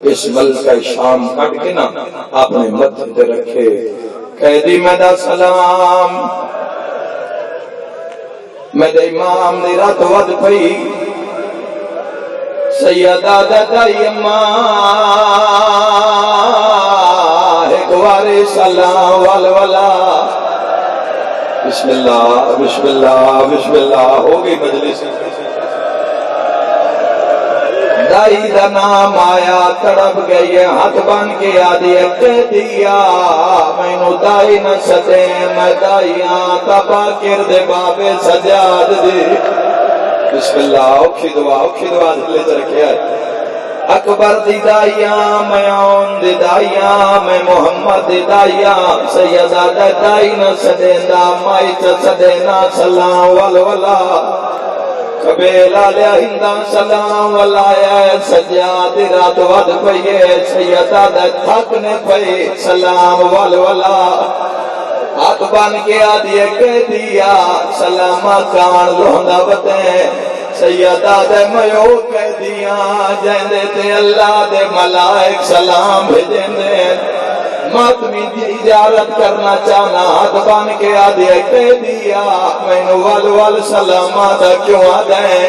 اس ملک کا شام کٹ کے نا اپنے متھے تے رکھے قیدی میرا سلام میرے امام دی رات ود پئی سیدہ دائی اماں ایک واری سلام والولا بسم اللہ بسم اللہ بسم اللہ ہو گئی مجلس دائی دا نام آیا تڑپ گئی ہاتھ بن کے آدھی قیدیا مینو دائی نہ سدے میں دائیاں تبا کردے بابے سجاد دی بسم اللہ اوکھی دعا دلے چرکے آئے اکبر دی دائیاں میں آن دی دائیاں میں محمد دی دائیاں سیدہ دائی نہ سدے دا مائی چا سدے نا سلام والولا قبیلہ لیا ہندان سلام والایا سجاد رات ود پئیے سیدہ دا تھکنے پئی سلام والولا ہاتھ بان کے آدھیے کہہ دیا سلامہ کان لوندہ بتیں سیدہ دے میو کہہ دیا جہندے تے اللہ دے ملائک سلام بھیجیں دے ماتمی دی اجارت کرنا چاہنا ہاتھ بان کے آدھے کہہ دیا مینو والوال سلامات کیوں آدھیں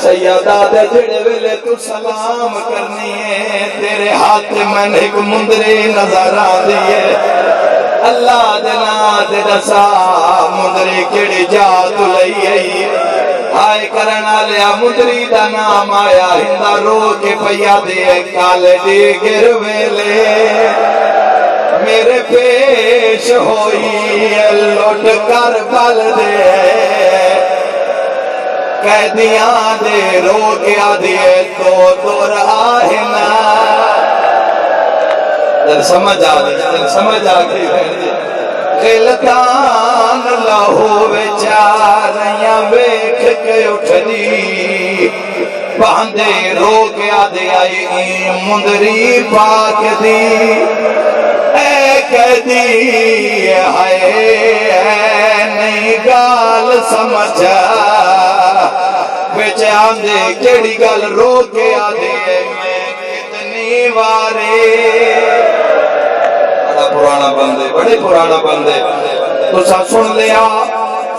سیدہ دے جڑے ویلے تو سلام کرنی ہے تیرے ہاتھ میں ایک مندری نظر آدھیے اللہ دینا دے دسا مندری کیڑی جا تو لئی آئے کرنا لیا مندری دا نام آیا ہندہ رو کے پیا دے کالے دی گر ویلے میرے پیش ہوئی لوٹ کر بل دے قیدیاں دے رو گیا دیے تو راہنا جن سمجھ آگئی غلطان لہو بیچاریاں بیک کے اٹھ دی باندے رو گیا دے آئی مندری پاک دی قیدی ہے نئی گال سمجھا بچے آندے کیڑی گال رو کے آدھے میں کتنی وارے بڑا پرانا بندے بڑے پرانا بندے تو سا سن لیا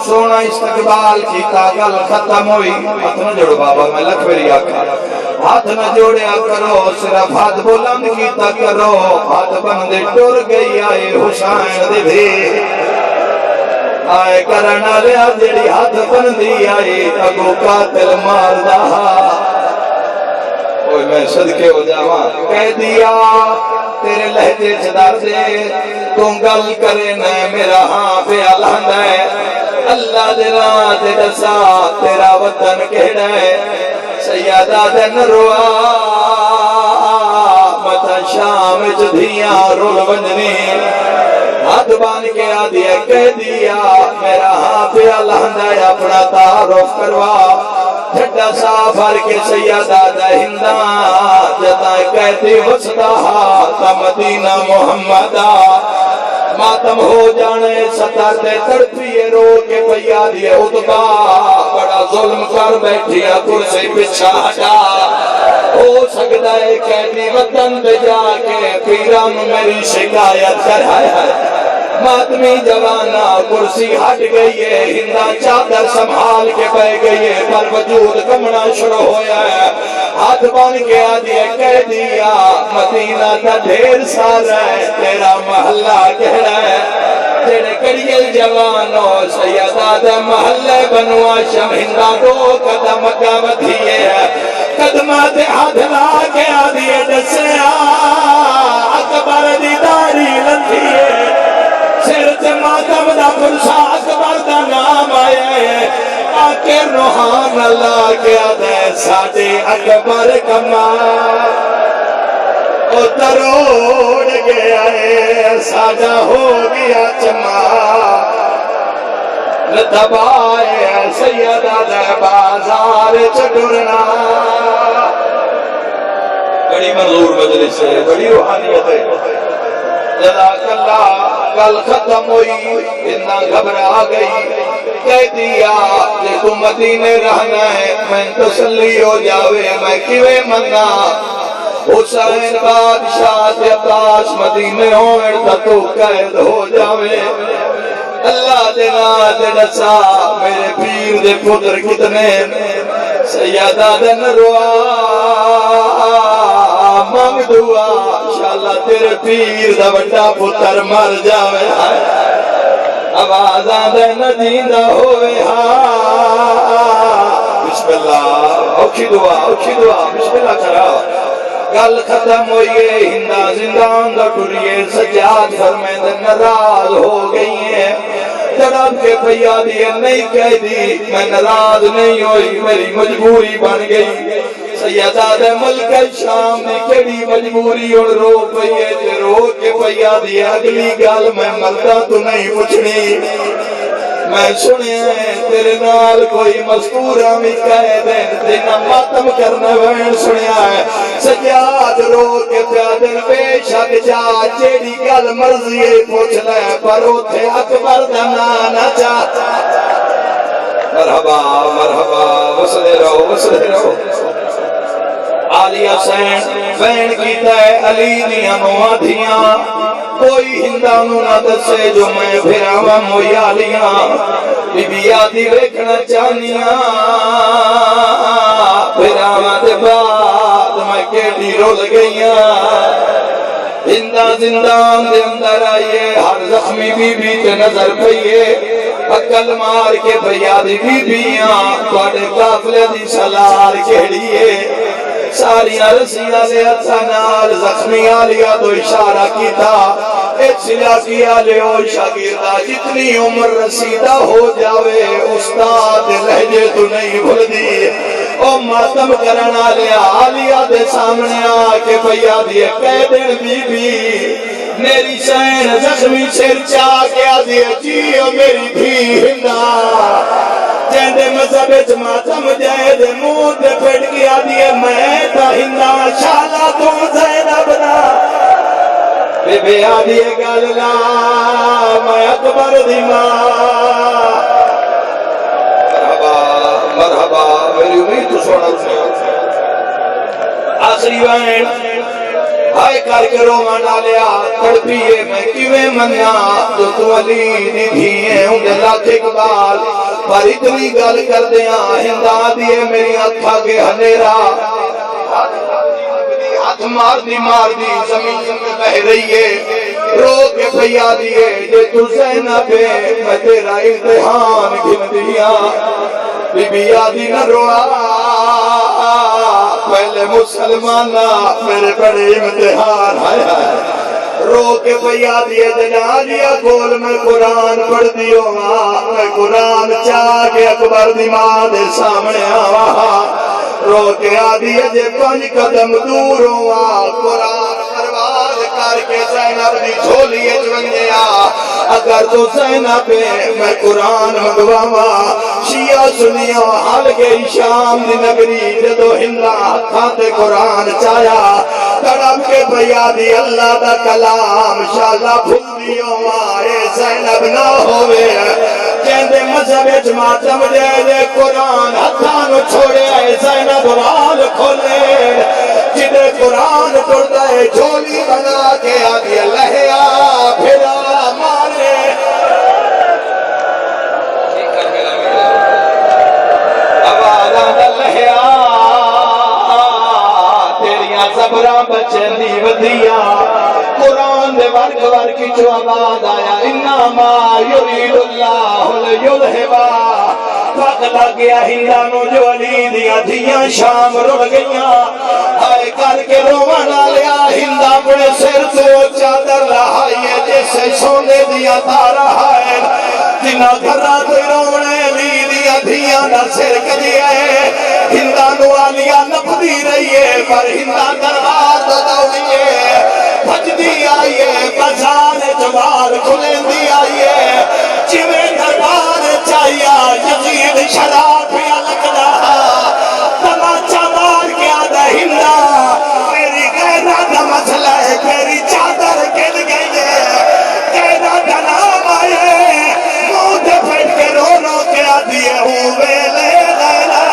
سونا استقبال کیتا گل ختم ہوئی ہاتھ نہ جوڑو بابا میں لکھ میری آکھا ہاتھ نہ جوڑیا کرو صرف ہاتھ بلند کیتا کرو ہاتھ بندے ٹر گئی آئے حسین دے دے آئے کرنا لیا جیڑی ہاتھ بندی آئے اگو قاتل مار دہا اوہ میں صدقے ہو جاواں کہہ دیا تیرے لہجے چدار دے تم گل کرے نہ میرا ہاں پہ الہند ہے اللہ دے رات دسا تیرا وطن کہڑا ہے سیادہ دن روا متا شام چدھیاں رول بنجنی ہاتھ بان کے آدھیا کہہ دیا میرا ہاں پہ الہند ہے اپنا تعارف کروا جھٹا سافر کے سیادہ دا ہندان جتا کہتی وسطہا تا مدینہ محمدہ ماتم ہو جانے ستر دے تڑپیے رو کے پیا دیے اتبا بڑا ظلم کر بیٹھیا کرسی پچھا ہٹا ہو سکتا ہے قیدی وطن پہ جا کے پیران میری شکایت کر ہے ماتمی جوانا کرسی ہٹ گئی ہے ہندہ چادر سنبھال کے بہ گئی ہے پر وجود کمنا شروع ہویا ہے ہاتھ بان کے آدھے کہہ دیا مدینہ تا ڈھیر سارا ہے تیرا محلہ کہڑا ہے جڑے کڑیل جوانو سیدہ دے محلے بنوا شم ہندہ دو قدم قدم دھیے ہے قدمہ دے ہاتھ لا کے آدھے دسیا اکبر دی داری لندھیے سر تے ماتم دا پرسا اکبر دا نام آیا ہے آکے روحان اللہ کیا دے ساڑے اکبر کما او تروڑ گیا ہے ساڑا ہو گیا چما لطبائے سیدہ دے بازار چکرنا بڑی منظور مجلس ہے بڑی روحانیت ہے جزاک اللہ کل ختم ہوئی اتنا گھبرا گئی کہہ دیا کہ تو مدینے رہنا ہے میں تسلی ہو جاوے میں کیوے منا حسین بادشاہ تے عباس مدینے ہوئے تا تو قید ہو جاوے اللہ دے نام تے دسا میرے پیر دے پتر کتنے سیدہ دن روا مانگ دعا انشاءاللہ تیرے پیر دا بڑا پتر مر جاوے آوازاں دے ندیندہ ہوئے بسم اللہ اوکھی دعا بسم اللہ کرا گل ختم ہوئیے ہندہ زندان دا ٹریے سجاد فرمائے ناراض ہو گئی ہیں تڑپ کے پیا دیئے نہیں کہہ دی میں ناراض نہیں ہوئی میری مجبوری بن گئی سیدہ دے ملک شام دی کیڑی مجبوری اور رو پئیے تے رو کے پیا دیئے اگلی گل میں مردہ تو نہیں پوچھنی میں سنے تیرے نال کوئی مذکورہ میں کہہ دین دینا ماتم کرنے وین سنیا ہے سجاد رو کے پیادن بے شک جا چیڑی گل مرضی پوچھ لے پر اوتھے اکبر دنانا چاہتا مرحبا وصلے رہو علی حسین بین کیتا ہے علی دیاں نواں دھیاں کوئی ہندانو نہ دسے جو میں پھراواں مویالیاں بی بی آدھی ویکھنا چاہنیاں پھراواں دے بعد میں کیڑی رول گئیاں ہندہ زندان دے اندر آئیے ہر زخمی بی بی تے نظر پئیے عقل مار کے فریادی بی بیاں تواڈے قافلے دی سلار کیڑیے ساریاں رسیاں لے ہتھاں نال زخمی آلیا تو اشارہ کیتا اچھلا کیا لے او شاگردہ جتنی عمر رسیدہ ہو جاوے استاد لہجے تو نہیں بھول دی او ماتم کرنا لیا آلیا دے سامنے آکے پیا دیے کہہ دن بی بی میری سین زخمی سر چاہ کیا دیے جیو میری بھی ہندہ جیندے مذہب ماتم جائے دے منہ دے پھٹ گیا دیے میں تا ہندہ شالا تم زینب نا بے بے آدھی گلنا میں اکبر دی ماں مرحبا میری امید تو سونا آخری وین ہائے کر کے روما ڈالیا تڑپیے میں کیویں مننا جو تو علی دی دھیئے انہیں لاکھ اقبال پر اتنی گل کر دیا ہندا دیے میری اکھا کے ہنیرا ہاتھ مار دی زمین میں بہ رہی ہے رو کے پیا دیے یہ تو زینب میں تیرا امتحان گھن دیا بی بی آدھی نہ روڑا پہلے مسلمانہ میرے بڑے امتحان آیا رو کے پیا دیے جنالیا گول میں قرآن پڑھ دیو میں قرآن چاہ کے اکبر دی ماں دے سامنے آوہا رو کے آدھی جے 5 قدم دور ہوا قرآن پرواز کر کے زینب دی جھولی جونیا اگر تو زینب میں قرآن مگواما شیعہ سنیا حال گئی شام دی نگری جدو ہندہ ہاتھاتے قرآن چایا تڑپ کے بیا دی اللہ دا کلام شاءاللہ بھول دیو آئے زینب نہ ہوئے جیندے مذہب ماتم دے قرآن ہتھانو چھوڑے آئے زینب وال کھولے جدے قرآن پڑھتا ہے جھولی بنا کے آگے لہیا پھرا مارے آوازاں دا لہیا تیریاں زبراں بچن دی ودیا قرآن دے ورگ کی جو آواز آیا انما یرید اللہ لیذہبا وقت لگ گیا ہندانو جو علی دیا دھیاں شام رڑ گئیاں آئے کر کے روانہ لیا ہندہ بڑے سر تو چادر رہائیے جیسے سونے دیا تارا ہے جنہ گھرہ تو رونے لی دیا دھیاں نہ سر کدیا ہے ہندانو آلیا نپدی رہی ہے پر ہندہ دربار تو دوڑیے بھج دی آئیے بزان جوال کھلیں دی آئیے جویں دربار چاہیا یزید شراب پیا لگ رہا تماچا مار کے آدھا ہندہ میری غیرہ دا مسئلہ ہے میری چادر گل گئی ہے غیرہ دا نام آئے منہ دے پھٹ کے رو رو کے آدھیے ہوئے لے غیرہ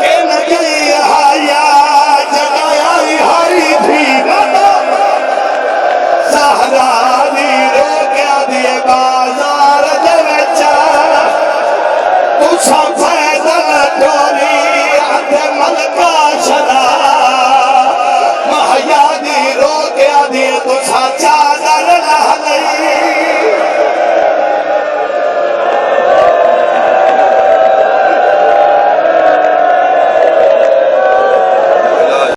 کہ نہ گئی آیا جگایا ساتھ